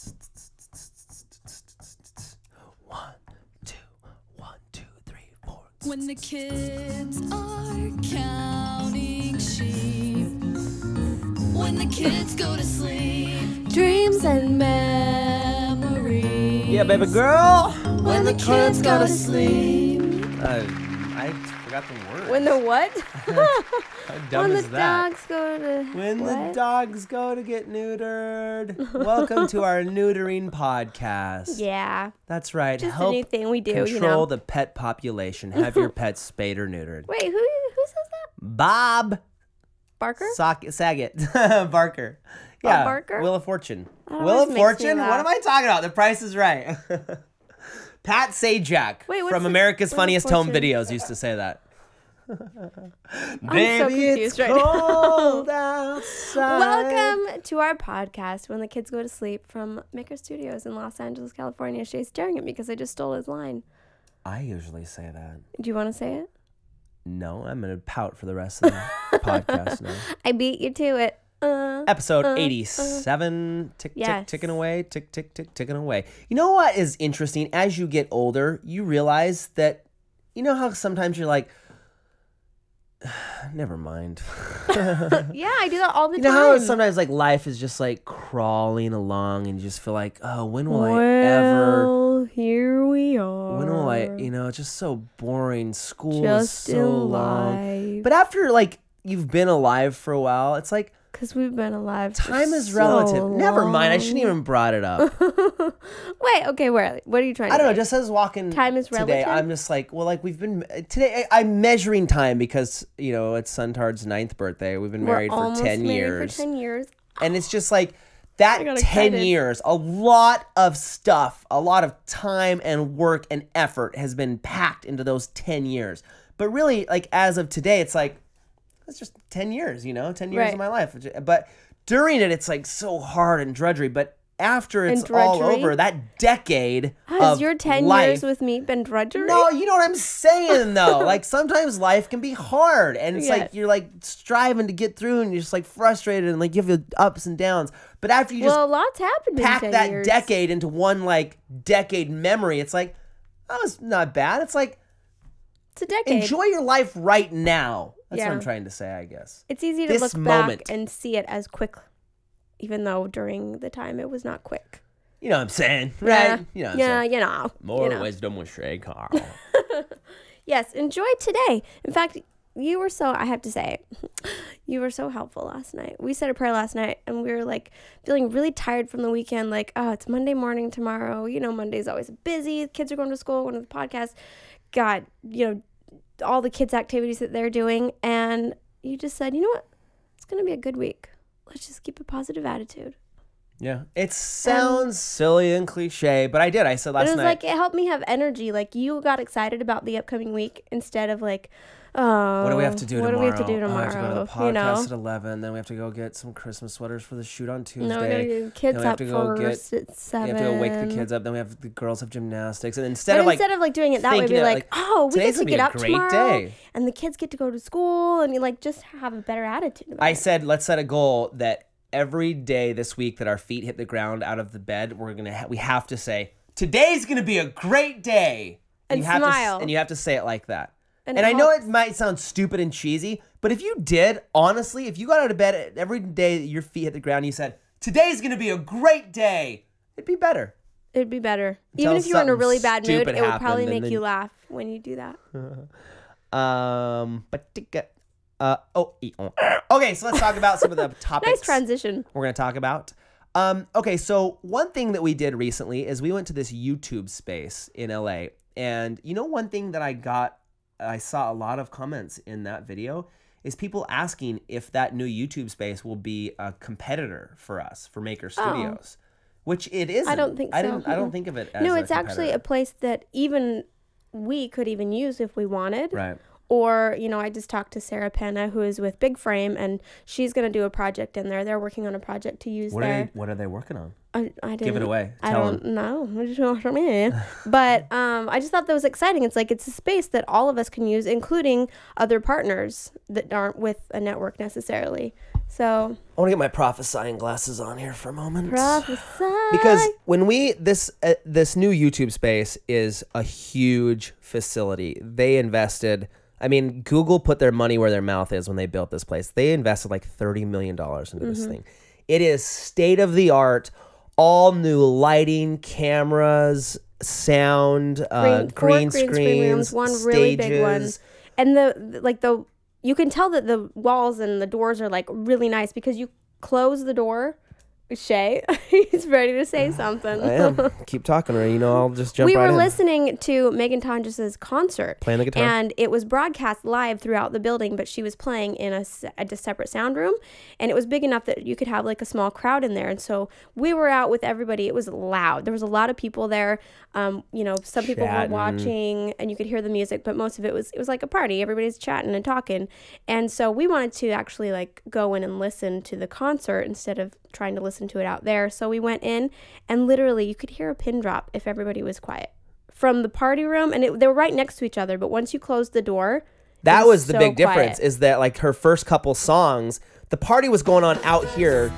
1, 2, 1, 2, 3, 4. When the kids are counting sheep, when the kids go to sleep, dreams and memories. Yeah, baby girl. When the kids go to sleep. I forgot the word. When the what? How dumb when is the that? dogs go to When what? the dogs go to get neutered. Welcome to our neutering podcast. Yeah. That's right. Just Help a new thing we do, control you know. the pet population. Have your pets spayed or neutered. Wait, who says that? Bob Barker? Saget. Barker. Yeah. Barker? Wheel of Fortune. That Wheel always of makes me Fortune? What laugh. am I talking about? The Price is Right. Pat Sajak Wait, what's from the America's Wheel of Funniest Home Fortune? Videos used to say that. I'm so confused right now. cold outside. Welcome to our podcast, When the Kids Go to Sleep, from Maker Studios in Los Angeles, California. Shay's staring at me because I just stole his line. I usually say that. Do you want to say it? No, I'm going to pout for the rest of the podcast now. I beat you to it. Episode 87, tick, Yes. tick, ticking away, tick, tick, tick, ticking away. You know what is interesting? As you get older, you realize that, you know how sometimes you're like, never mind. Yeah, I do that all the You time. know how sometimes like life is just like crawling along and you just feel like, oh, when will I ever, Well, here we are. when will I, you know, it's just so boring. School Just is so long. But after like you've been alive for a while, it's like, because we've been alive time for is so relative. Never mind. I long. shouldn't even brought it up. Wait, okay, what are you trying to I don't know. say? Just as walking Time is today, relative? I'm just like, well, like we've been today. I'm measuring time because you know it's Suntard's 9th birthday. We've been married We're for almost 10 married years, for 10 years. and it's just like that I got 10 excited. years. A lot of stuff, a lot of time and work and effort has been packed into those 10 years. But really, like as of today, it's like it's just 10 years. You know, 10 years Right. of my life. But during it, it's like so hard and drudgery. But after it's And all drudgery? over, that decade Has of your 10 life, years with me been drudgery? no, you know what I'm saying though. Like sometimes life can be hard, and it's Yes. like you're like striving to get through, and you're just like frustrated, and like you have your ups and downs. But after you just Well, a lot's happened in pack 10 that years. decade into one like decade memory, it's like that was not bad. It's like It's a decade. enjoy your life right now. That's what Yeah. I'm trying to say, I guess. It's easy to this look moment. back and see it as quick, even though during the time it was not quick. You know what I'm saying, Yeah. right? You know what I'm Yeah, saying. you know. More you know. wisdom with Shay Carl. Yes, enjoy today. In fact, you were so, I have to say, you were so helpful last night. We said a prayer last night and we were like feeling really tired from the weekend. Like, oh, it's Monday morning tomorrow. You know, Monday's always busy. Kids are going to school, going to the podcast. God, you know, all the kids' activities that they're doing. And you just said, you know what? It's going to be a good week. Let's just keep a positive attitude. Yeah, it sounds silly and cliche, but I did. I said last It was night. like, it helped me have energy. Like, you got excited about the upcoming week instead of like, oh, What do we have to do what tomorrow? do we have to do tomorrow? Oh, I have to go to the podcast you know? at 11. Then we have to go get some Christmas sweaters for the shoot on Tuesday. No, we gotta get the kids Then we have up to go first at We 7. have to go wake the kids up. Then we have the girls have gymnastics. And instead of like doing it that way, thinking be that, like, oh, we today's get to gonna get be a up great tomorrow, day. and the kids get to go to school, and you like just have a better attitude about I it. said, let's set a goal that every day this week that our feet hit the ground out of the bed, we have to say, today's gonna be a great day. And you have smile. and you have to say it like that. And And I know helps. it might sound stupid and cheesy, but if you did, honestly, if you got out of bed every day that your feet hit the ground and you said, today's going to be a great day, it'd be better. It'd be better. Until Even if you were in a something really bad mood, stupid it would probably happened, and make then- you laugh when you do that. Okay, so let's talk about some of the topics Nice transition. we're going to talk about. Okay, so one thing that we did recently is we went to this YouTube space in LA. And you know, one thing that I saw a lot of comments in that video is people asking if that new YouTube space will be a competitor for us, for Maker Studios, which it isn't. I don't think so. I don't think of it as No, a it's actually a competitor. place that even we could even use if we wanted. Right. Or, you know, I just talked to Sarah Penna, who is with Big Frame, and she's going to do a project in there. They're working on a project to use there. What are they working on? I didn't Give it away. I Tell don't them. know. What did you want from me? But I just thought that was exciting. It's like it's a space that all of us can use, including other partners that aren't with a network necessarily. So I want to get my prophesying glasses on here for a moment. prophesy. Because when this new YouTube space is a huge facility. They invested. I mean, Google put their money where their mouth is when they built this place. They invested like $30 million into this thing. It is state of the art. All new lighting, cameras, sound, green screen rooms, one stages. really big one, and you can tell that the walls and the doors are like really nice because you close the door. Shay, he's ready to say something. I am. Keep talking, or I'll just jump. We right were in. listening to Megan Tonjes's concert, Playing the guitar, and it was broadcast live throughout the building. But she was playing in a separate sound room, and it was big enough that you could have like a small crowd in there. And so we were out with everybody. It was loud. There was a lot of people there. Some people were watching, and you could hear the music, but most of it was like a party. Everybody's chatting and talking, and so we wanted to actually like go in and listen to the concert instead of trying to listen to it out there. So we went in, and literally you could hear a pin drop if everybody was quiet from the party room, and they were right next to each other. But once you closed the door, that was the so big quiet. difference. Is that like her first couple songs, the party was going on out here.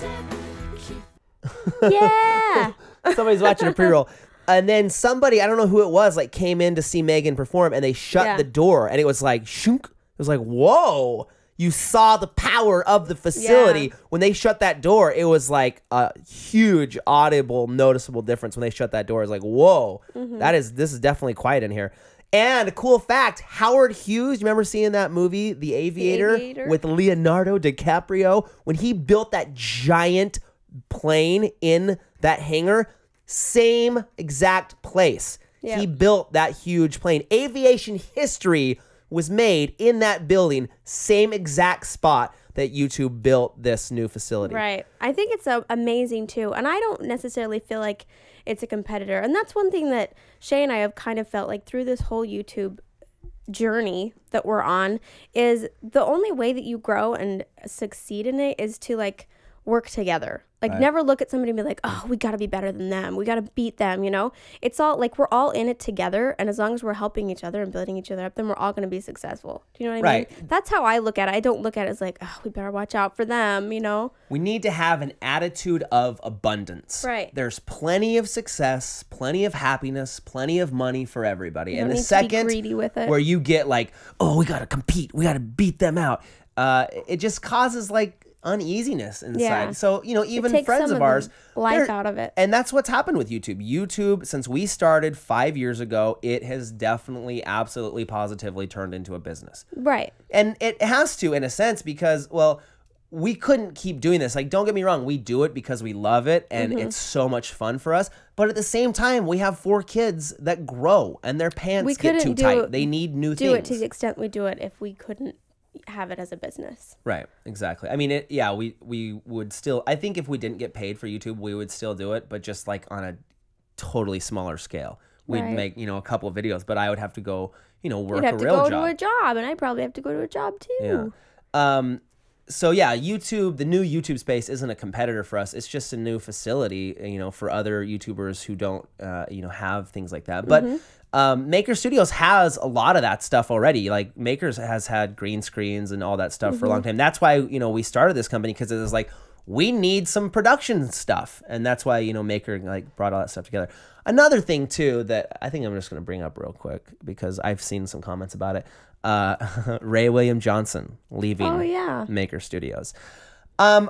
Yeah. Somebody's watching a pre-roll. And then somebody, I don't know who it was, like came in to see Megan perform, and they shut the door, and it was like shunk. It was like, whoa. You saw the power of the facility. Yeah. When they shut that door, it was like a huge, audible, noticeable difference when they shut that door. It's like, whoa, this is definitely quiet in here. And a cool fact, Howard Hughes, you remember seeing that movie, The Aviator, with Leonardo DiCaprio? When he built that giant plane in that hangar, same exact place. Yep. He built that huge plane. Aviation history was made in that building, same exact spot that YouTube built this new facility. Right. I think it's amazing too. And I don't necessarily feel like it's a competitor. And that's one thing that Shay and I have kind of felt like through this whole YouTube journey that we're on, is the only way that you grow and succeed in it is to like work together. Like never look at somebody and be like, oh, we got to be better than them. We got to beat them, It's all like we're all in it together. And as long as we're helping each other and building each other up, then we're all going to be successful. Do you know what I mean? That's how I look at it. I don't look at it as like, oh, we better watch out for them, We need to have an attitude of abundance. Right. There's plenty of success, plenty of happiness, plenty of money for everybody. And the need to be second greedy with it. where you get like, oh, we got to compete, we got to beat them out, it just causes like uneasiness inside. Yeah. So, even takes friends some of ours, life out of it. and that's what's happened with YouTube. YouTube, since we started 5 years ago, it has definitely, absolutely, positively turned into a business. Right. And it has to, in a sense, because, well, we couldn't keep doing this. Like, don't get me wrong, we do it because we love it, and it's so much fun for us. But at the same time, we have 4 kids that grow, and their pants get too tight. They need new things. Do it to the extent we do it if we couldn't have it as a business. Right, exactly. I mean, we would still, I think if we didn't get paid for YouTube, we would still do it, but just like on a totally smaller scale. We'd make, a couple of videos, but I would have to go, work a real job. You'd have to go to a job, and I probably have to go to a job too. Yeah. So yeah, YouTube, the new YouTube space isn't a competitor for us. It's just a new facility, for other YouTubers who don't, have things like that. But Maker Studios has a lot of that stuff already. Like Makers has had green screens and all that stuff for a long time. That's why, we started this company, because it was like, we need some production stuff. And that's why, Maker like brought all that stuff together. Another thing too, that I think I'm just going to bring up real quick, because I've seen some comments about it. Ray William Johnson leaving Maker Studios.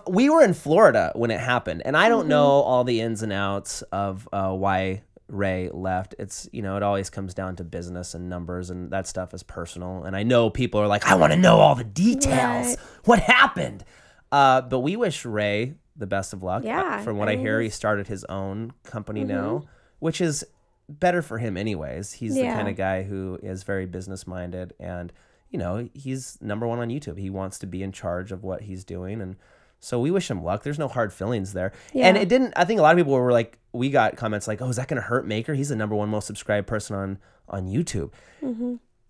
We were in Florida when it happened, and I don't know all the ins and outs of why Ray left. It's, it always comes down to business and numbers, and that stuff is personal. And I know people are like, I want to know all the details. Right. What happened? But we wish Ray the best of luck. Yeah, From what I hear, he started his own company now, which is better for him anyways. He's the kind of guy who is very business minded, and he's #1 on YouTube. He wants to be in charge of what he's doing, and so we wish him luck. There's no hard feelings there. And it didn't, I think a lot of people were like, we got comments like, oh, is that going to hurt Maker? He's the #1 most subscribed person on YouTube.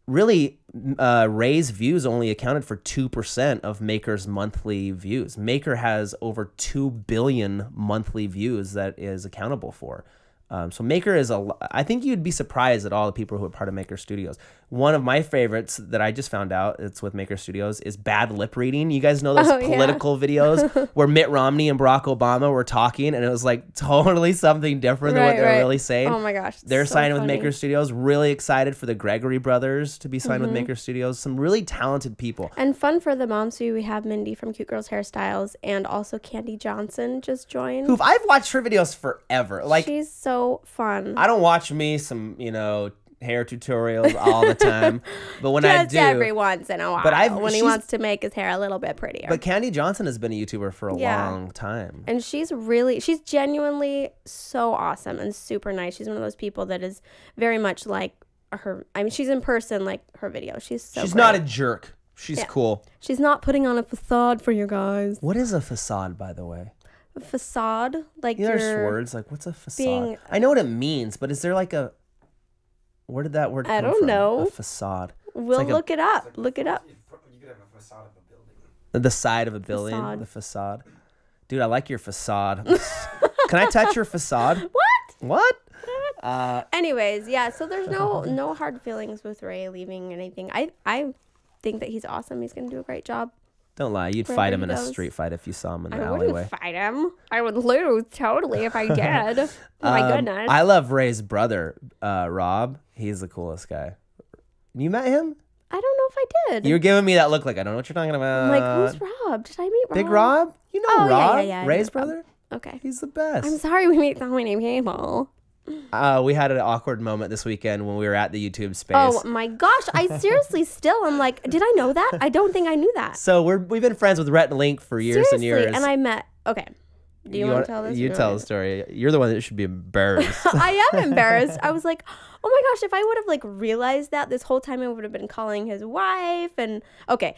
really, Ray's views only accounted for 2% of Maker's monthly views. Maker has over 2 billion monthly views that is accountable for. So Maker is I think you'd be surprised at all the people who are part of Maker Studios. One of my favorites that I just found out it's with Maker Studios is bad lip reading. You guys know those political videos where Mitt Romney and Barack Obama were talking and it was like totally something different than what they're really saying. Oh my gosh. They're signed with Maker Studios. Really excited for the Gregory brothers to be signed with Maker Studios. Some really talented people. And fun for the moms too. We have Mindy from Cute Girls Hairstyles and also Candy Johnson just joined. Who I've watched her videos forever. Like, she's so fun. I don't watch some, hair tutorials all the time, but when I do, every once in a while, but when he wants to make his hair a little bit prettier. But Candy Johnson has been a YouTuber for a long time, and she's genuinely so awesome and super nice. She's one of those people that is very much like her. I mean, she's in person like her videos. She's great. Not a jerk. She's cool. She's not putting on a facade for you guys. What is a facade, by the way? A facade, like there's words like what's a facade? I know what it means, but is there like a where did that word come from? I don't know. A facade. We'll look it up. Look it up. You could have a facade of a building. The side of a building. Facade. The facade. Dude, I like your facade. Can I touch your facade? What? Anyways, yeah. So there's no hard feelings with Ray leaving anything. I think that he's awesome. He's gonna do a great job. Don't lie. You'd fight him in a street fight if you saw him in the alleyway. I wouldn't fight him. I would lose totally if I did. Oh my goodness. I love Ray's brother, Rob. He's the coolest guy. You met him? I don't know if I did. You're giving me that look like I don't know what you're talking about. I'm like, who's Rob? Did I meet Rob? Big Rob? You know Rob? Yeah, Ray's brother? Okay. He's the best. I'm sorry we meet so many people. We had an awkward moment this weekend when we were at the YouTube space. Oh my gosh. I seriously I'm like, did I know that? I don't think I knew that. So we've been friends with Rhett and Link for years and years. And I met, okay. Do you want to tell this? You tell the story. You're the one that should be embarrassed. I am embarrassed. I was like, oh my gosh, if I would have like realized that this whole time I would have been calling his wife and okay.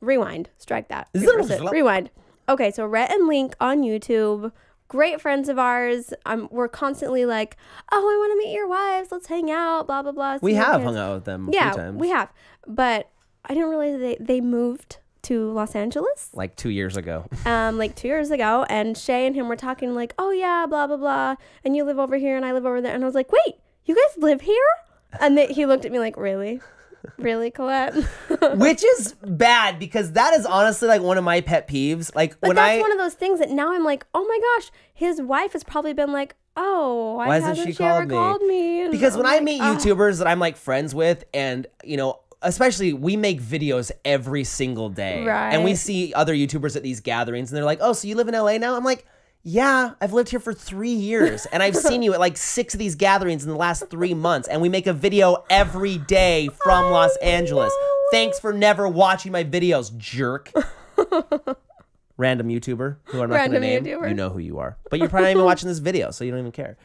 Rewind. Strike that. Rewind. Okay, so Rhett and Link on YouTube. Great friends of ours. We're constantly like, oh, I want to meet your wives. Let's hang out, blah, blah, blah. We have hung out with them a few times. We have. But I didn't realize they moved to Los Angeles. Like 2 years ago. Like 2 years ago. And Shay and him were talking like, oh, yeah, blah, blah, blah. And you live over here and I live over there. And I was like, wait, you guys live here? And he looked at me like, really? Really, Colette? Which is bad because that is honestly like one of my pet peeves. Like but that's one of those things that now I'm like, oh my gosh, his wife has probably been like, oh, why hasn't she ever called me? Because when I meet YouTubers that I'm like friends with and, especially we make videos every single day. Right. And we see other YouTubers at these gatherings and they're like, oh, so you live in LA now? I'm like, yeah, I've lived here for 3 years and I've seen you at like 6 of these gatherings in the last 3 months and we make a video every day from Los Angeles. Thanks for never watching my videos, jerk. Random YouTuber who I'm not going to name. You know who you are. But you're probably not even watching this video, so you don't even care.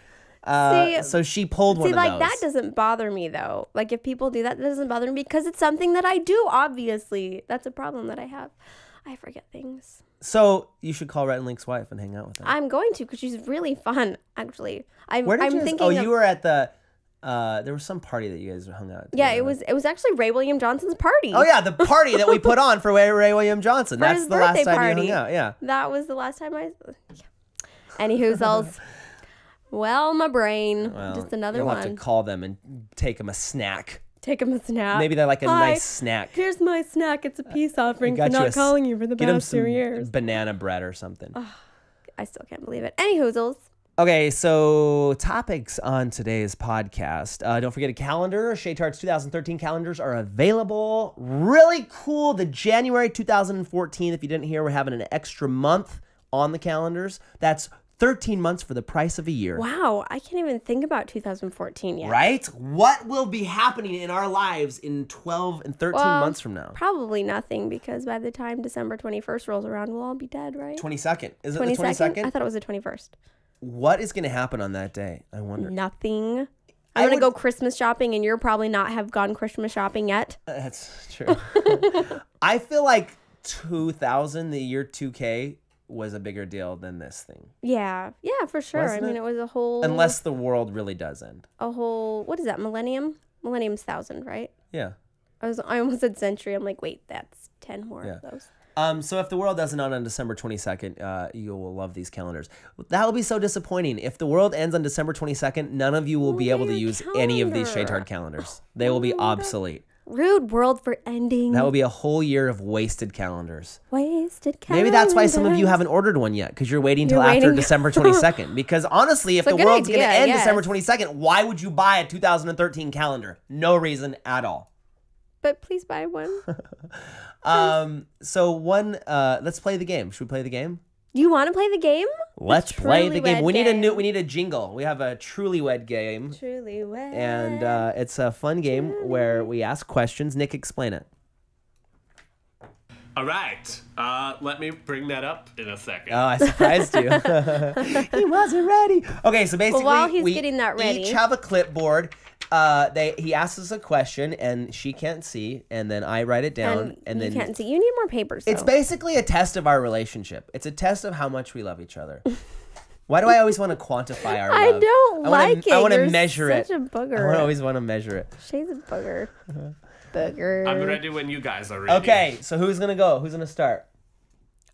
So she pulled one of those. See, like that doesn't bother me though. Like if people do that, that doesn't bother me because it's something that I do, obviously. That's a problem that I have. I forget things. So you should call Rhett and Link's wife and hang out with her. I'm going to because she's really fun, actually. Where did you? Oh, you were at the. There was some party that you guys hung out. Yeah, it was actually Ray William Johnson's party. Oh yeah, the party that we put on for Ray William Johnson. That's the last time you hung out. Yeah. That was the last time I. Yeah. Anywho's well, my brain. Well, just another one. You'll have to call them and take them a snack. Take them a snack. Maybe they're like a nice snack. Here's my snack. It's a peace offering for not calling you for the past 2 years. Banana bread or something. Oh, I still can't believe it. Any hoozles. Okay, so topics on today's podcast. Don't forget a calendar. Shea Tart's 2013 calendars are available. Really cool. The January 2014, if you didn't hear, we're having an extra month on the calendars. That's 13 months for the price of a year. Wow, I can't even think about 2014 yet. Right? What will be happening in our lives in 12 and 13 months from now? Probably nothing, because by the time December 21st rolls around, we'll all be dead, right? 22nd. Is it the 22nd? I thought it was the 21st. What is going to happen on that day? I wonder. Nothing. I'm going to go Christmas shopping, and you're probably not have gone Christmas shopping yet. That's true. I feel like 2000, the year 2K, was a bigger deal than this thing. Yeah, for sure. Wasn't I mean, it was a whole... Unless the world really does end. A whole... What is that? Millennium? Millennium's 1000, right? Yeah. I almost said century. I'm like, wait, that's 10 more Yeah. of those. So if the world doesn't end on December 22nd, you will love these calendars. That will be so disappointing. If the world ends on December 22nd, none of you will be able to use any of these Shadehard calendars. They will be obsolete. Rude world for ending. That will be a whole year of wasted calendars. Wasted calendars. Maybe that's why some of you haven't ordered one yet, because you're waiting till after December 22nd. Because honestly, if the world's going to end December 22nd, why would you buy a 2013 calendar? No reason at all. But please buy one. So let's play the game. Should we play the game? You want to play the game? Let's play the game. We need a jingle. We have a Truly Wed game. Truly Wed. And it's a fun game where we ask questions. Nick, explain it. All right. Let me bring that up in a second. Oh, I surprised you. He wasn't ready. Okay, so basically, while he's getting that ready, each have a clipboard. He asks us a question, and she can't see, and then I write it down, and then you can't see. You need more papers. It's basically a test of our relationship. It's a test of how much we love each other. Why do I always want to quantify our love? I don't like it. I want to measure it. Such a booger. I always want to measure it. She's a booger. Booger. I'm ready when you guys are ready. Okay, so who's gonna go? Who's gonna start?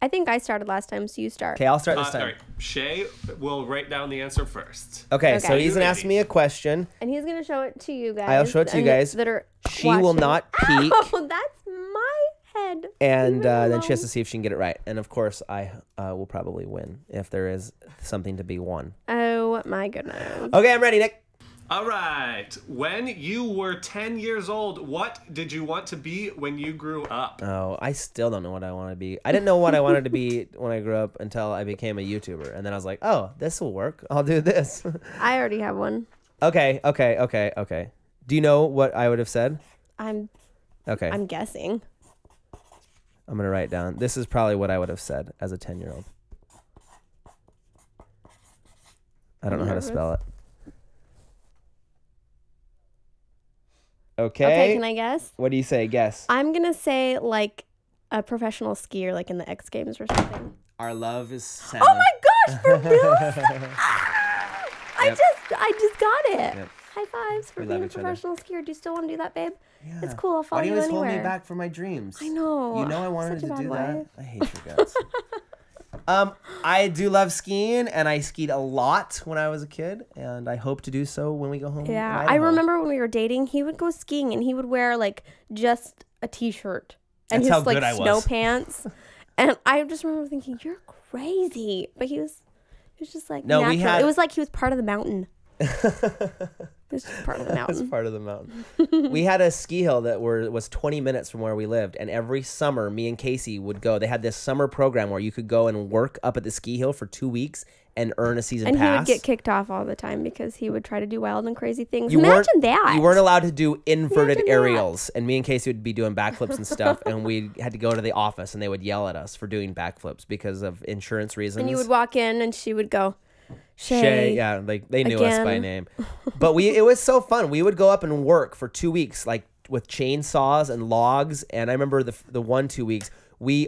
I think I started last time, so you start. Okay, I'll start this time. All right. Shay will write down the answer first. Okay, so he's gonna ask me a question. And he's gonna show it to you guys. I'll show it to you guys. That are she will not peek. Oh, that's my head. And then she has to see if she can get it right. And of course, I will probably win if there is something to be won. Oh my goodness. Okay, I'm ready, Nick. All right. When you were 10 years old, what did you want to be when you grew up? Oh, I still don't know what I want to be. I didn't know what I wanted to be when I grew up until I became a YouTuber. And then I was like, oh, this will work. I'll do this. I already have one. Okay. Do you know what I would have said? I'm guessing. I'm going to write down. This is probably what I would have said as a 10-year-old. I don't know how to spell it. Okay, can I guess? What do you say? Guess. I'm going to say like a professional skier, like in the X Games or something. Our love is sound. Oh my gosh, for real? I just got it. Yep. High fives for being a professional skier. Do you still want to do that, babe? Yeah. It's cool. I'll follow you anywhere. Why do you always hold me back from my dreams? I know. You know I wanted Such a to do bad that. wife. I hate your guts. I do love skiing, and I skied a lot when I was a kid, and I hope to do so when we go home. Yeah, I remember when we were dating, he would go skiing, and he would wear like just a t-shirt and That's how his like good I snow was. pants. And I just remember thinking, "You're crazy," but he was just like No, natural. It was like he was part of the mountain. It was just part of the That's mountain. part of the mountain. We had a ski hill that was 20 minutes from where we lived, and every summer, me and Casey would go. They had this summer program where you could go and work up at the ski hill for 2 weeks and earn a season And pass. he would get kicked off all the time because he would try to do wild and crazy things. You Imagine that. You weren't allowed to do inverted Imagine that. aerials, and me and Casey would be doing backflips and stuff, and we had to go to the office, and they would yell at us for doing backflips because of insurance reasons. And you would walk in, and she would go, Shay, yeah, like they knew us by name. But it was so fun. We would go up and work for 2 weeks, like with chainsaws and logs. And I remember the 2 weeks,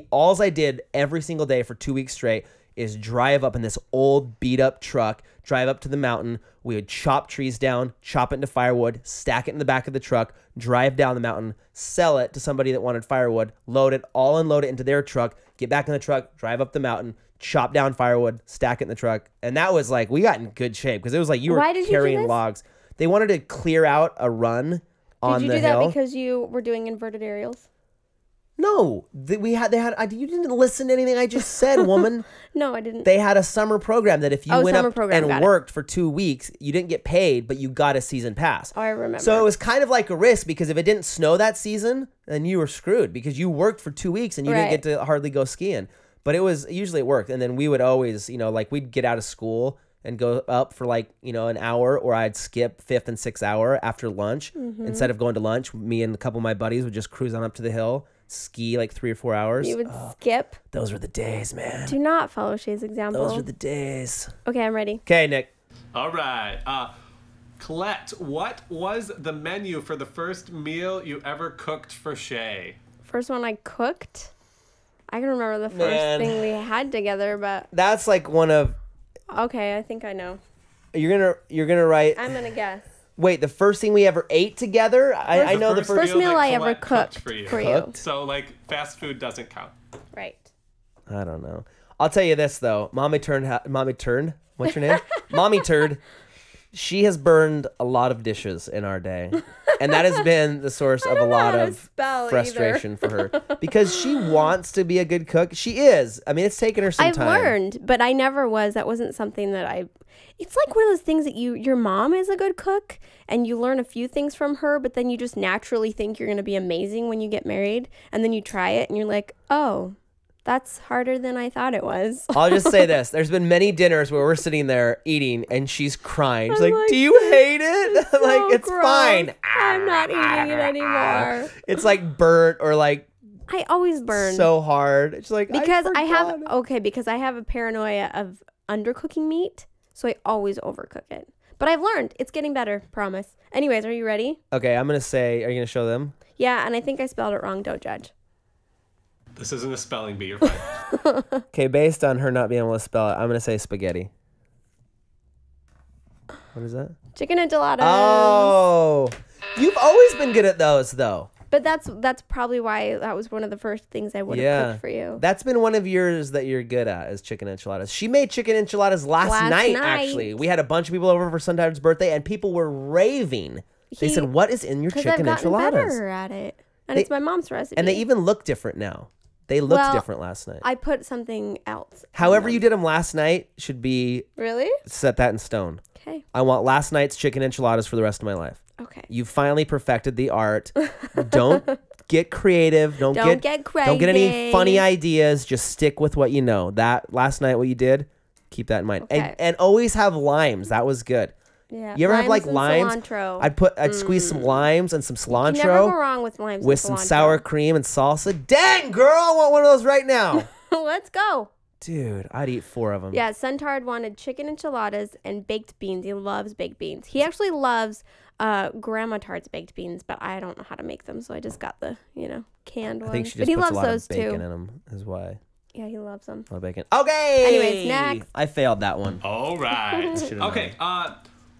all I did every single day for 2 weeks straight is drive up in this old beat up truck, drive up to the mountain. We would chop trees down, chop it into firewood, stack it in the back of the truck, drive down the mountain, sell it to somebody that wanted firewood, unload it into their truck, get back in the truck, drive up the mountain, chop down firewood, stack it in the truck. And that was like, we got in good shape because it was like you were carrying logs. They wanted to clear out a run on the hill. Did you do that because you were doing inverted aerials? No, you didn't listen to anything I just said, woman. No, I didn't. They had a summer program that if you went up and worked it. for 2 weeks, you didn't get paid, but you got a season pass. Oh, I remember. So it was kind of like a risk because if it didn't snow that season, then you were screwed because you worked for 2 weeks and you didn't get to hardly go skiing. But usually it worked. And then we would always, like we'd get out of school and go up for like, an hour, or I'd skip 5th and 6th hour after lunch. Mm-hmm. Instead of going to lunch, me and a couple of my buddies would just cruise on up to the hill, ski like 3 or 4 hours. You would skip. Those were the days, man. Do not follow Shay's example. Those were the days. Okay, I'm ready. Okay, Nick. All right. Colette, what was the menu for the first meal you ever cooked for Shay? First one I cooked? I can remember the first thing we had together, but that's like one of. Okay, I think I know. You're gonna write. I'm gonna guess. Wait, the first thing we ever ate together? I know the first meal that I ever Colette cooked for you. for you. Cooked? So like fast food doesn't count. Right. I don't know. I'll tell you this though. Mommy Turd. What's your name? Mommy Turd. She has burned a lot of dishes in our day, and that has been the source of a lot of frustration for her because she wants to be a good cook. She is. I mean, it's taken her some time. I've learned, but I never was. That wasn't something that I. It's like one of those things that your mom is a good cook, and you learn a few things from her, but then you just naturally think you're going to be amazing when you get married, and then you try it, and you're like, oh. That's harder than I thought it was. I'll just say this. There's been many dinners where we're sitting there eating and she's crying. She's I'm like, like, do you hate it? I'm like, it's gross. fine. I'm not eating it anymore. It's like burnt or like I always burn. so hard. It's like, because I have forgot. because I have a paranoia of undercooking meat, so I always overcook it. But I've learned it's getting better, promise. Anyways, are you ready? Okay, I'm going to say, are you going to show them? Yeah, and I think I spelled it wrong. Don't judge. This isn't a spelling bee. You're fine. Okay, based on her not being able to spell it, I'm going to say spaghetti. What is that? Chicken enchiladas. Oh, you've always been good at those, though. But that's probably why that was one of the first things I would have cooked for you. That's been one of yours that you're good at is chicken enchiladas. She made chicken enchiladas last night, actually. We had a bunch of people over for Suntime's birthday, and people were raving. They said, what is in your chicken I've gotten enchiladas? better at it. And it's my mom's recipe. And they even look different now. They looked different last night. I put something else. However you did them last night should be Really? set that in stone. Okay. I want last night's chicken enchiladas for the rest of my life. Okay. You finally perfected the art. Don't get creative. Don't get crazy. Don't get any funny ideas. Just stick with what you know. That last night, what you did, keep that in mind. Okay. And always have limes. That was good. Yeah. You ever have like and limes? Cilantro. I'd squeeze some limes and some cilantro. You never go wrong with limes with and some cilantro. sour cream and salsa. Dang, girl, I want one of those right now. Let's go. Dude, I'd eat 4 of them. Yeah, Suntard wanted chicken enchiladas and baked beans. He loves baked beans. He actually loves Grandma Tart's baked beans, but I don't know how to make them, so I just got the, canned ones. I think she but just he puts loves a lot those of bacon too. in them, is why. Yeah, he loves them. A lot of bacon. Okay. Anyways, next. I failed that one. All right. Should've Okay.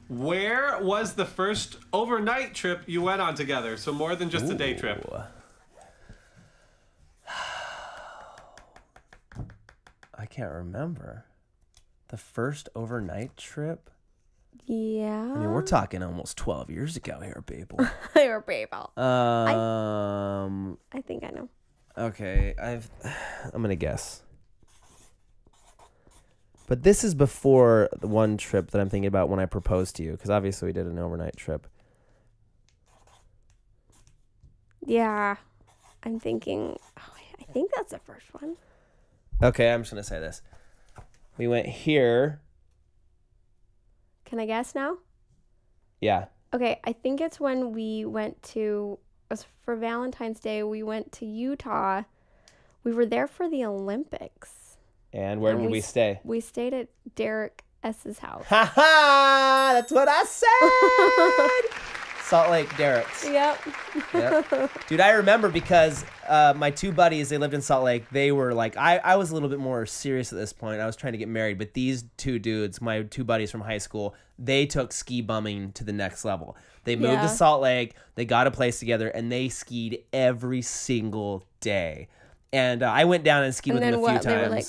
Where was the first overnight trip you went on together? So more than just a day trip. I can't remember. The first overnight trip? Yeah. I mean, we're talking almost 12 years ago here, people. You're people. I think I know. Okay, I'm gonna guess. But this is before the one trip that I'm thinking about when I proposed to you, because obviously we did an overnight trip. Yeah. I'm thinking, I think that's the first one. Okay, I'm just gonna say this. We went here. Can I guess now? Yeah. Okay, I think it's when we went to, it was for Valentine's Day, we went to Utah. We were there for the Olympics. And where did we stay? We stayed at Derek S.'s house. Ha ha! That's what I said! Salt Lake, Derek's. Yep. Dude, I remember because my 2 buddies, they lived in Salt Lake. They were like, I was a little bit more serious at this point. I was trying to get married. But these 2 dudes, my 2 buddies from high school, they took ski bumming to the next level. They moved to Salt Lake. They got a place together. And they skied every single day. And I went down and skied with them a few times. They were like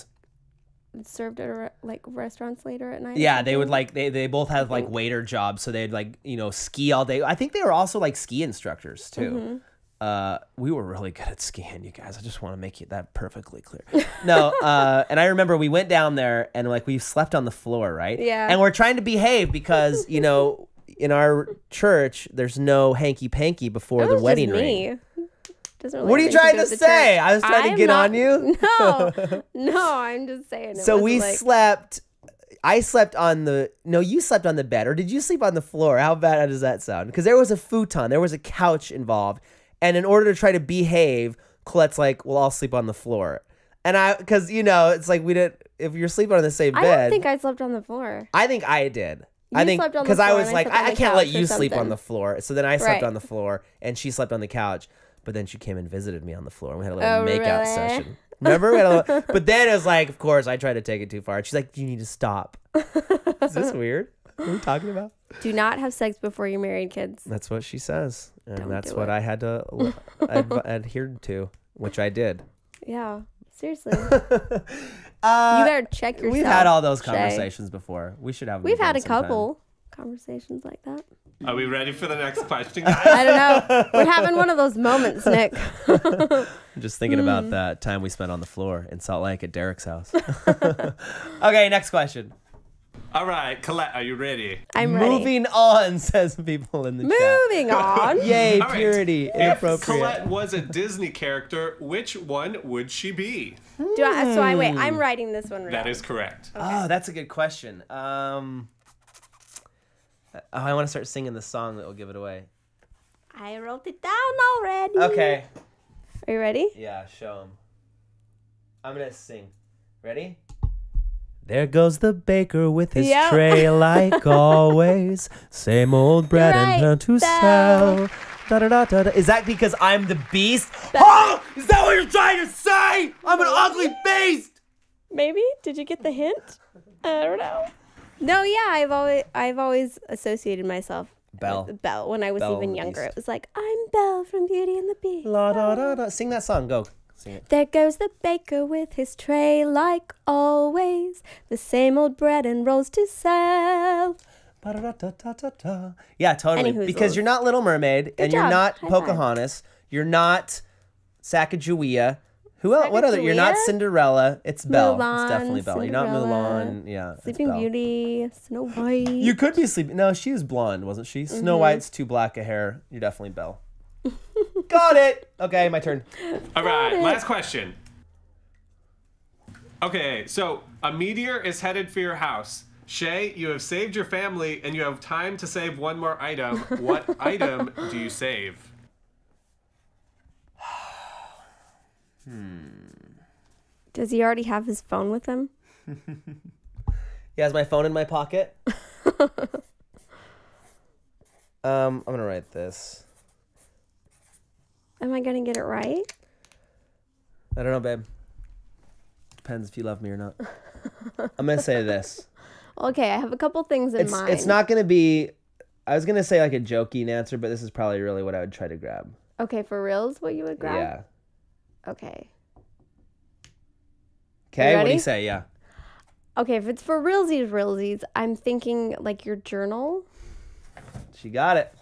served at restaurants later at night? Yeah, they would they both have like waiter jobs, so they'd like, ski all day. I think they were also like ski instructors too. We were really good at skiing, you guys. I just want to make that perfectly clear. No, and I remember we went down there and like we slept on the floor, right? Yeah. And we're trying to behave because, in our church, there's no hanky-panky before the wedding ring. Doesn't really What are you trying to say? church. I was trying to get on you? No, I'm just saying. So we slept. I slept on the. No, you slept on the bed, or did you sleep on the floor? How bad does that sound? Because there was a futon, there was a couch involved, and in order to try to behave, Colette's like, "Well, I'll sleep on the floor," and because it's like we didn't. If you're sleeping on the same bed, I don't think I slept on the floor. I think I did. You I think slept on the because I floor was and like, slept on I the can't let couch or you sleep on something. the floor. So then I slept Right. on the floor, and she slept on the couch. But then she came and visited me on the floor. And we had a little makeout really? session. Remember? We had a but then it was like, of course, I tried to take it too far. She's like, you need to stop. Is this weird? What are we talking about? Do not have sex before you're married, kids. That's what she says. And Don't that's do what it. I had to adhere to, which I did. Yeah, seriously. You better check yourself. We've had all those Shay. conversations before. We should have them We've had a again sometime. couple conversations like that. Are we ready for the next question, guys? I don't know. We're having one of those moments, Nick. I'm just thinking about that time we spent on the floor in Salt Lake at Derek's house. Okay, next question. All right, Colette, are you ready? I'm ready. Moving on, says people in the chat. Moving on. Yay, All right. purity, If inappropriate. Colette was a Disney character, which one would she be? Wait. I'm writing this one right. That is correct. Oh, that's a good question. I want to start singing the song that will give it away. I wrote it down already. Okay. Are you ready? Yeah, show him. I'm going to sing. Ready? There goes the baker with his Yep. tray like always. Same old bread You're and right, to Belle. sell. Da-da-da-da-da. Is that because I'm the beast? Oh, is that what you're trying to say? I'm an ugly beast. Maybe. Did you get the hint? I don't know. No, yeah, I've always associated myself Belle. with Belle when I was Belle even the younger. Beast. It was like, I'm Belle from Beauty and the Beast. La da da da. Sing that song. Go. Sing it. There goes the baker with his tray like always. The same old bread and rolls to sell. Ba-da-da-da-da-da. Yeah, totally. Any Because hoozles. you're not Little Mermaid, and you're job. not High five. Pocahontas. You're not Sacagawea. Who else? What other? You're not Sacagawea? Cinderella. It's Belle. Mulan, It's definitely Belle. You're not Cinderella, Mulan. Yeah, it's Sleeping Belle. Beauty, Snow White. You could be sleeping. No, she was blonde, wasn't she? Snow White's too black a hair. You're definitely Belle. Got it. Okay, my turn. All right, it. last question. Okay, so a meteor is headed for your house. Shay, you have saved your family, and you have time to save one more item. What item do you save? Does he already have his phone with him? He has my phone in my pocket. I'm gonna write this. Am I going to get it right? I don't know, babe. Depends if you love me or not. I'm gonna say this. Okay, I have a couple things in mind. It's not gonna be. I was gonna say like a joking answer, but this is probably really what I would try to grab. Okay, for reals, what you would grab? Yeah. Okay. Okay. What do ready? you say? Yeah. Okay, if it's for realsies, I'm thinking like your journal. She got it.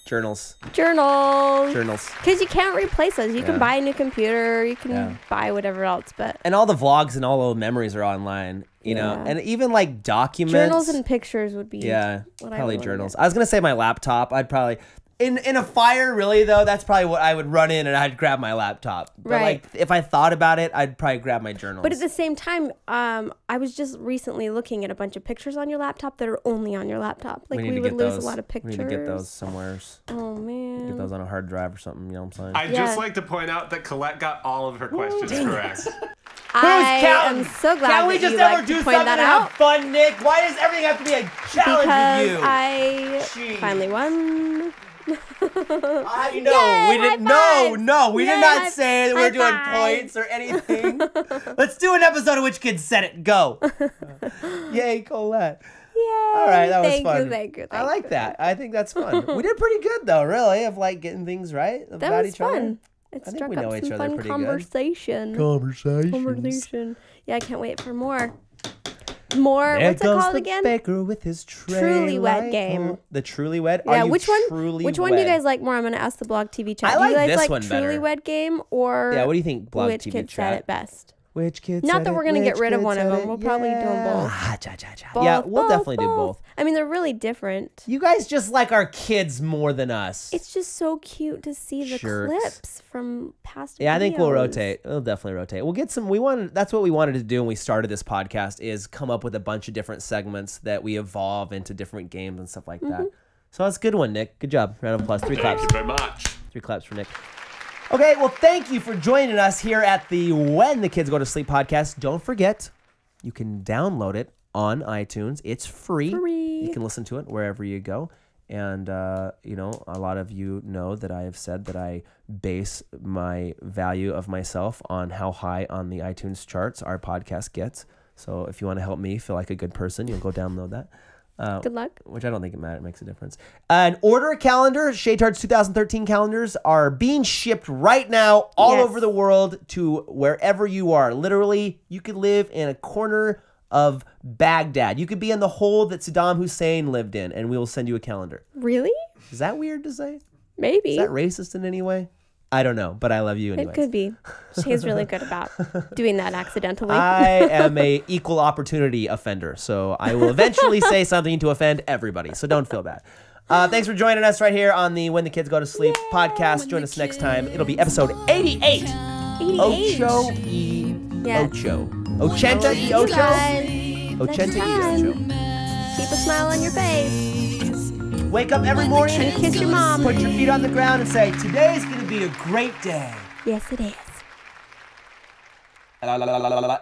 Journals. Journals. Because you can't replace those. You Yeah. can buy a new computer. You can Yeah. buy whatever else, but And all the vlogs and all the memories are online. You know, Yeah. and even like documents. journals and pictures would be yeah, what I probably would journals. get. I was gonna say my laptop. I'd probably in a fire. Really though, that's probably what I would run in and I'd grab my laptop. But Right. like if I thought about it, I'd probably grab my journals. But at the same time, I was just recently looking at a bunch of pictures on your laptop that are only on your laptop. Like need we to would get lose those. a lot of We pictures. need to get those somewhere. Oh man. Get those on a hard drive or something. You know what I'm saying? I'd Yeah. just like to point out that Colette got all of her questions correct. I counting? am so glad Can we that just you ever like do to something point that and out. have fun, Nick? Why does everything have to be a challenge Because with you? I Jeez. finally won. I know. Yay, we didn't. high fives. No, we did Yay, not high- say that we high were doing fives. points or anything. Let's do an episode of Which Kid Said It. Go. Yay, Colette. Yay. All right, that was thank fun. You, thank you. I like that. I think that's fun. We did pretty good though, really, of like getting things right That about was each other. fun. It I think struck we up know each some other fun pretty good. conversation. Conversations. Conversation. Yeah, I can't wait for more. More. There What's it goes called the again? baker with his tray. Truly Wed like game. home. The Truly Wed. Yeah, Are you which one? truly Which one do you wed? guys like more? I'm gonna ask the Blog TV chat. I do like you guys this like one Truly better. Wed game or Yeah, what do you think, Blog Which TV Kid chat? said it best? Which kid Not said that it? we're gonna get Which rid of kid one of said them. it? We'll probably do 'em both. Ah, cha, cha, cha. Yeah, we'll definitely do both. I mean, they're really different. You guys just like our kids more than us. It's just so cute to see the Jerks. clips from past. Yeah, I think we'll videos. rotate. We'll definitely rotate. We'll get some. That's what we wanted to do when we started this podcast, is come up with a bunch of different segments that we evolve into different games and stuff like that. So that's a good one, Nick. Good job. Round of applause. 3 Thank claps. you very much. 3 claps for Nick. Okay, well, thank you for joining us here at the When the Kids Go to Sleep podcast. Don't forget, you can download it on iTunes. It's free. You can listen to it wherever you go. And, you know, a lot of you know that I have said that I base my value of myself on how high on the iTunes charts our podcast gets. So if you want to help me feel like a good person, you'll go download that. Good luck. Which I don't think it makes a difference. And order a calendar. Shaytard's 2013 calendars are being shipped right now all over the world to wherever you are. Literally, you could live in a corner of Baghdad. You could be in the hole that Saddam Hussein lived in, and we will send you a calendar. Really? Is that weird to say? Maybe. Is that racist in any way? I don't know, but I love you anyways. It could be. She's really good about doing that accidentally. I am a equal opportunity offender, so I will eventually say something to offend everybody, so don't feel bad. Thanks for joining us right here on the When the Kids Go to Sleep podcast. Join us next time. It'll be episode 88. 88. Ocho y ocho. Ochenta y ocho. Ochenta y ocho. Keep a smile on your face. Wake up every morning And kiss your mom. Put your feet on the ground and say, today's going to be a great day. Yes, it is. La, la, la, la, la, la.